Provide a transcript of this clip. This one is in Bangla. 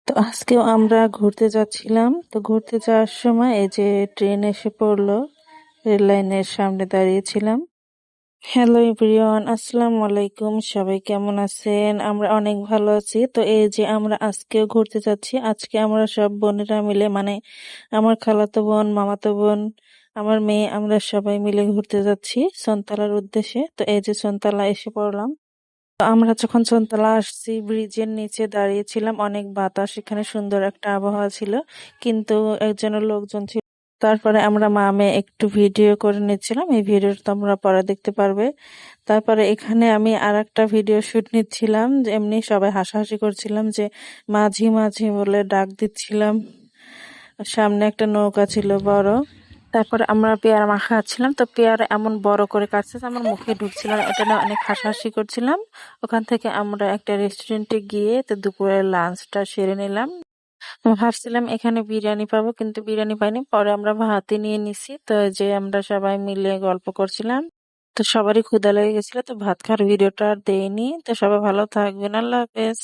তো আজকেও আমরা ঘুরতে যাচ্ছিলাম। তো ঘুরতে যাওয়ার সময় এই যে ট্রেন এসে পড়লো, রেল লাইনের সামনে দাঁড়িয়েছিলাম। হ্যালো এভরিওয়ান, আসসালামু আলাইকুম। সবাই কেমন আছেন? আমরা অনেক ভালো আছি। তো এই যে আমরা আজকেও ঘুরতে যাচ্ছি। আজকে আমরা সব বোনেরা মিলে, মানে আমার খালাতো বোন, মামাতো বোন, আমার মেয়ে, আমরা সবাই মিলে ঘুরতে যাচ্ছি সনতলার উদ্দেশ্যে। তো এই যে সনতলা এসে পড়লাম। তো আমরা যখন সনতলা আসছি, ব্রিজের নিচে দাঁড়িয়েছিলাম, অনেক বাতাস, এখানে সুন্দর একটা আবহাওয়া ছিল, কিন্তু একজনের লোকজন ছিল। তারপরে আমরা মা মেয়ে একটু ভিডিও করে নিচ্ছিলাম, এই ভিডিওটা তোমরা পরে দেখতে পারবে। তারপরে এখানে আমি আর একটা ভিডিও শুট নিচ্ছিলাম, যে এমনি সবাই হাসাহাসি করছিলাম, যে মাঝি মাঝি বলে ডাক দিচ্ছিলাম। সামনে একটা নৌকা ছিল বড়। তারপরে আমরা পেয়ারা মাখা খাচ্ছিলাম, তো পেয়ারা এমন বড় করে কাটছে যে আমার মুখে ঢুকছিল না, এটা নিয়ে অনেক হাসাহাসি করছিলাম। ওখান থেকে আমরা একটা রেস্টুরেন্টে গিয়ে তো দুপুরের লাঞ্চটা সেরে নিলাম। ভাবছিলাম এখানে বিরিয়ানি পাবো, কিন্তু বিরিয়ানি পাইনি। পরে আমরা ভাতই নিয়ে নিছি। তো এই যে আমরা সবাই মিলে গল্প করছিলাম। তো সবারই ক্ষুধা লেগে গেছিল, তো ভাত খাওয়ার ভিডিওটা আর দেইনি। তো সবাই ভালো থাকবেন, আল্লাহ হাফেজ।